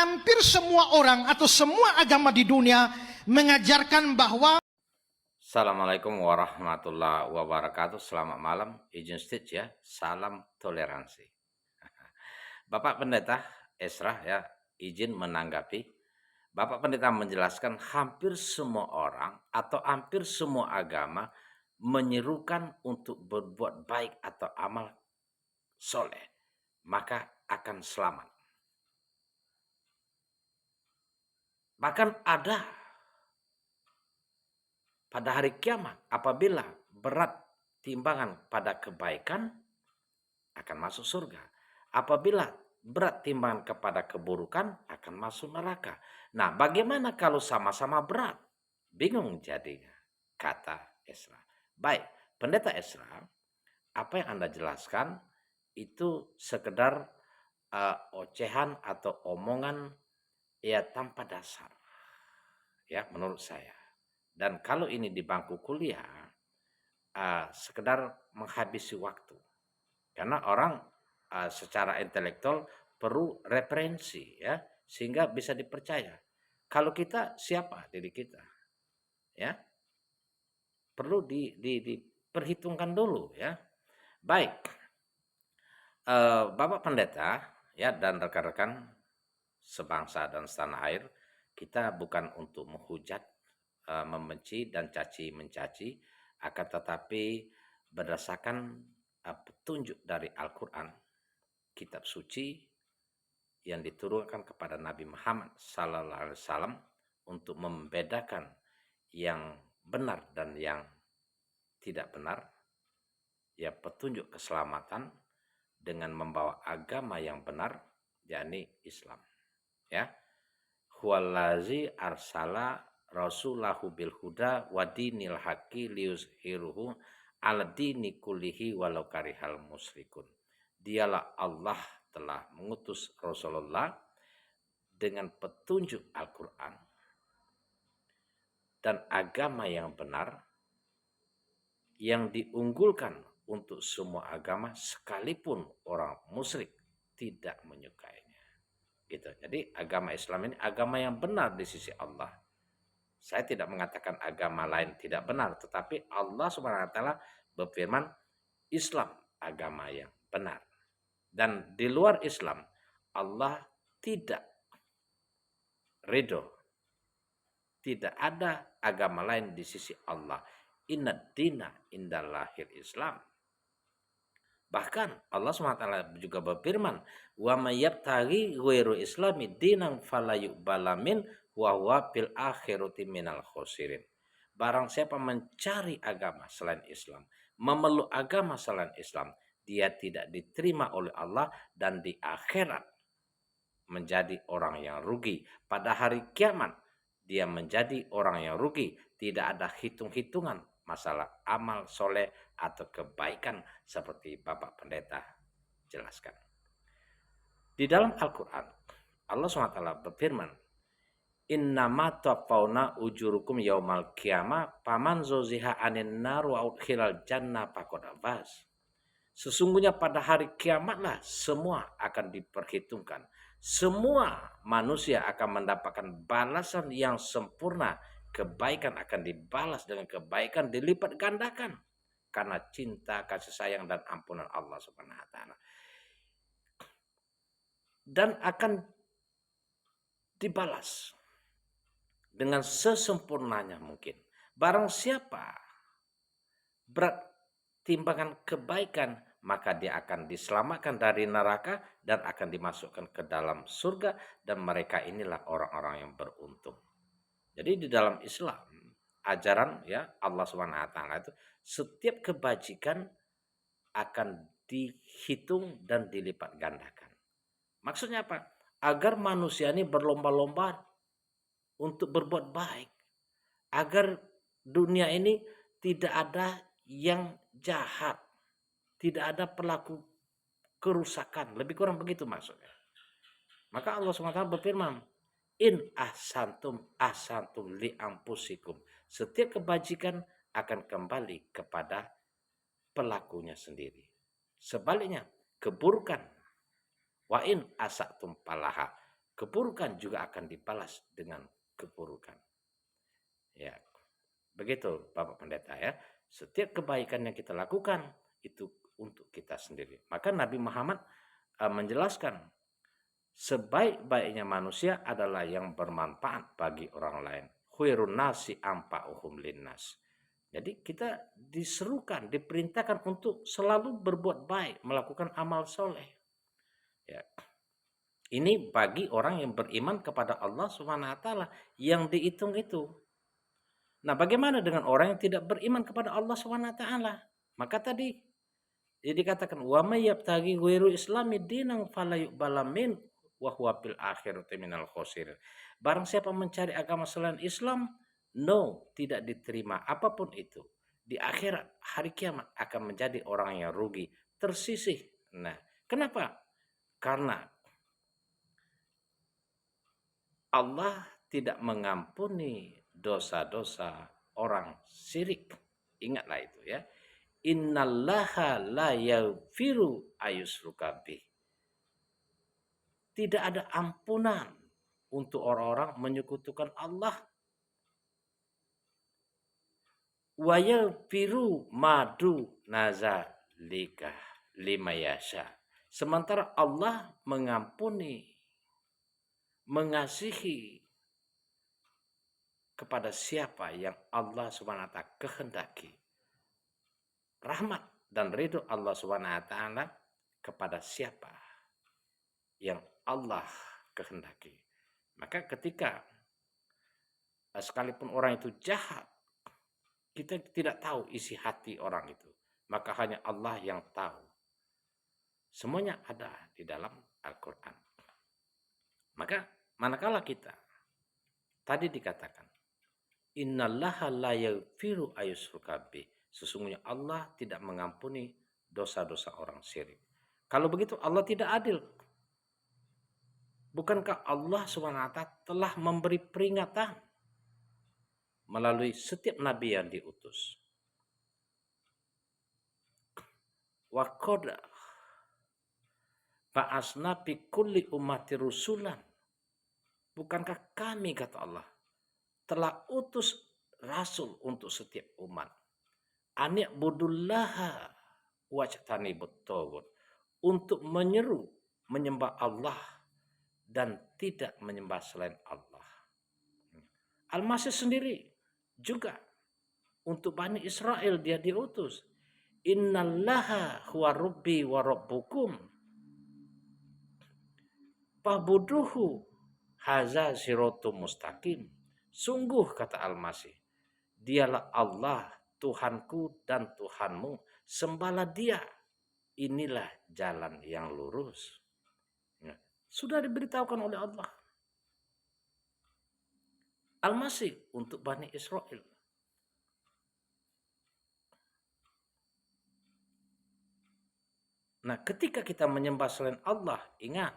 hampir semua orang atau semua agama di dunia mengajarkan bahwa Assalamualaikum warahmatullahi wabarakatuh. Selamat malam, izin stage ya. Salam toleransi. Bapak Pendeta Esra ya, izin menanggapi. Bapak Pendeta menjelaskan hampir semua orang atau hampir semua agama menyerukan untuk berbuat baik atau amal soleh, maka akan selamat. Bahkan ada pada hari kiamat apabila berat timbangan pada kebaikan akan masuk surga. Apabila berat timbangan kepada keburukan akan masuk neraka. Nah, bagaimana kalau sama-sama berat? Bingung jadinya, kata Esra. Baik, Pendeta Esra, apa yang Anda jelaskan itu sekedar ocehan atau omongan ya tanpa dasar. Ya, menurut saya. Dan kalau ini di bangku kuliah, sekedar menghabisi waktu. Karena orang secara intelektual perlu referensi ya, sehingga bisa dipercaya. Kalau kita siapa diri kita? Ya. Perlu diperhitungkan dulu ya. Baik. Bapak Pendeta ya dan rekan-rekan sebangsa dan setanah air, kita bukan untuk menghujat, membenci dan caci mencaci, akan tetapi berdasarkan petunjuk dari Al-Quran, kitab suci yang diturunkan kepada Nabi Muhammad Sallallahu Alaihi Wasallam untuk membedakan yang benar dan yang tidak benar, ya petunjuk keselamatan dengan membawa agama yang benar, yakni Islam. Ya, huwallazi arsala rasulahu bil huda wa dinil haqqi liyuzhiruhu ala dini kullihi walau karihal musyrikun. Dialah Allah telah mengutus Rasulullah dengan petunjuk Al-Quran dan agama yang benar yang diunggulkan untuk semua agama sekalipun orang musyrik tidak menyukainya. Gitu. Jadi agama Islam ini agama yang benar di sisi Allah. Saya tidak mengatakan agama lain tidak benar, tetapi Allah Subhanahu wa taala berfirman Islam agama yang benar. Dan di luar Islam Allah tidak ridho. Tidak ada agama lain di sisi Allah. Inna dina indallahil Islam. Bahkan Allah SWT juga berfirman, wa may yabtaghi ghairu islami dinan fala yuqbala min wa huwa fil akhirati minal khosirin. Barang siapa mencari agama selain Islam, memeluk agama selain Islam, dia tidak diterima oleh Allah dan di akhirat menjadi orang yang rugi. Pada hari kiamat dia menjadi orang yang rugi. Tidak ada hitung-hitungan masalah amal soleh atau kebaikan seperti Bapak Pendeta jelaskan. Di dalam Al-Quran, Allah SWT berfirman, innama tuwaffawna ujurukum yaumal qiyamah paman zuziha anin nar wa udkhilal jannah faqad faz. Sesungguhnya pada hari kiamatlah semua akan diperhitungkan. Semua manusia akan mendapatkan balasan yang sempurna. Kebaikan akan dibalas dengan kebaikan dilipat gandakan. Karena cinta, kasih sayang, dan ampunan Allah Subhanahu wa taala. Dan akan dibalas dengan sesempurnanya mungkin. Barang siapa berat timbangan kebaikan, maka dia akan diselamatkan dari neraka dan akan dimasukkan ke dalam surga, dan mereka inilah orang-orang yang beruntung. Jadi di dalam Islam ajaran ya Allah Subhanahu wa taala itu setiap kebajikan akan dihitung dan dilipat gandakan. Maksudnya apa? Agar manusia ini berlomba-lomba untuk berbuat baik. Agar dunia ini tidak ada yang jahat. Tidak ada pelaku kerusakan. Lebih kurang begitu maksudnya. Maka Allah SWT berfirman, in ahsantum li anfusikum. Setiap kebajikan akan kembali kepada pelakunya sendiri. Sebaliknya, keburukan wa in asatum palaha. keburukan juga akan dibalas dengan keburukan. Ya, begitu Bapak Pendeta ya. Setiap kebaikan yang kita lakukan itu untuk kita sendiri. Maka Nabi Muhammad menjelaskan sebaik-baiknya manusia adalah yang bermanfaat bagi orang lain. Khairun nasi anfa'uhum linnas. Jadi kita diserukan, diperintahkan untuk selalu berbuat baik, melakukan amal soleh. Ya. Ini bagi orang yang beriman kepada Allah Subhanahu wa taala yang dihitung itu. Nah, bagaimana dengan orang yang tidak beriman kepada Allah Subhanahu wa taala? Maka tadi dikatakan wa may yabtaghi ghairu islami dinan fala yuqbala min wa huwa fil akhirati minal khosirin. Barang siapa mencari agama selain Islam, no, tidak diterima apapun itu. Di akhirat hari kiamat akan menjadi orang yang rugi, tersisih. Nah, kenapa? Karena Allah tidak mengampuni dosa-dosa orang syirik. Ingatlah itu ya. Innallaha la yaghfiru ayyushraka bih. Tidak ada ampunan untuk orang-orang menyekutukan Allah. Wa yaghfiru madu nazalika lima yasha. Sementara Allah mengampuni, mengasihi kepada siapa yang Allah Subhanahu wa taala kehendaki. Rahmat dan ridho Allah Subhanahu wa taala kepada siapa yang Allah kehendaki. Maka ketika sekalipun orang itu jahat, kita tidak tahu isi hati orang itu. Maka hanya Allah yang tahu. Semuanya ada di dalam Al-Quran. Maka manakala kita tadi dikatakan innallaha la yaghfiru ayyushraka bih. Sesungguhnya Allah tidak mengampuni dosa-dosa orang syirik. Kalau begitu Allah tidak adil. Bukankah Allah SWT telah memberi peringatan melalui setiap nabi yang diutus? Wa qad ba'asna fi kulli ummati rusulan. Bukankah kami, kata Allah, telah utus rasul untuk setiap umat. Ani'budullaha wajtanibut taghut. Untuk menyeru menyembah Allah dan tidak menyembah selain Allah. Al-Masih sendiri juga untuk Bani Israel dia diutus. Innallaha huwa rabbi wa rabbukum. Fa'buduhu haza siratum mustaqim. Sungguh kata Al-Masih, dialah Allah Tuhanku dan Tuhanmu. Sembahlah dia. Inilah jalan yang lurus. Ya. Sudah diberitahukan oleh Allah. Al-Masih untuk Bani Israel. Nah, ketika kita menyembah selain Allah, ingat.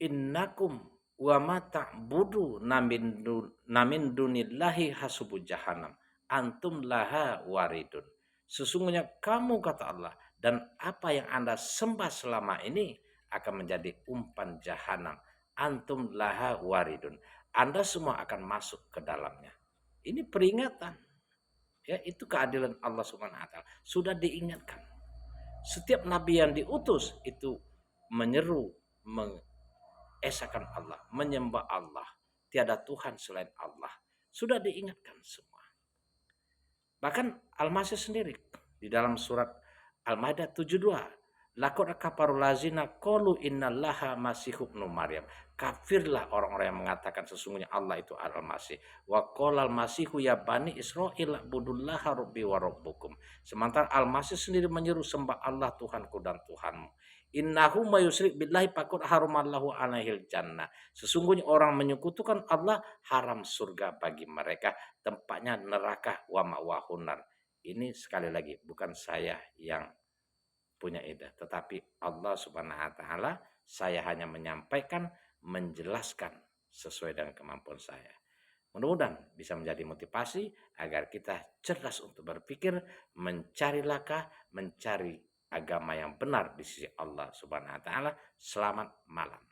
Innakum wa ma ta'budu namin dunillahi hasubu jahannam. Antum laha waridun. Sesungguhnya kamu, kata Allah, dan apa yang Anda sembah selama ini akan menjadi umpan jahanam. Antum laha waridun. Anda semua akan masuk ke dalamnya. Ini peringatan. Ya, itu keadilan Allah Subhanahu wa taala. Sudah diingatkan. Setiap nabi yang diutus itu menyeru, mengesahkan Allah, menyembah Allah. Tiada Tuhan selain Allah. Sudah diingatkan semua. Bahkan Al-Masih sendiri di dalam surat Al-Maidah 72, laqad kafarul lazina qalu innallaha masihub ibnu Maryam. Kafirlah orang-orang yang mengatakan sesungguhnya Allah itu Al-Masih. Wa qalal masihu ya bani Israil budullaha rabbi wa rabbukum. Sementara Al-Masih sendiri menyeru sembah Allah Tuhanku dan Tuhanmu. Innahu may yusyrik billahi faqad haramallahu alaihil jannah. Sesungguhnya orang menyekutukan Allah, haram surga bagi mereka, tempatnya neraka wa ma'wahun nar. Ini sekali lagi bukan saya yang punya ide, tetapi Allah Subhanahu wa taala. Saya hanya menyampaikan, menjelaskan sesuai dengan kemampuan saya. Mudah-mudahan bisa menjadi motivasi agar kita cerdas untuk berpikir, mencari laka, mencari agama yang benar di sisi Allah Subhanahu wa taala. Selamat malam.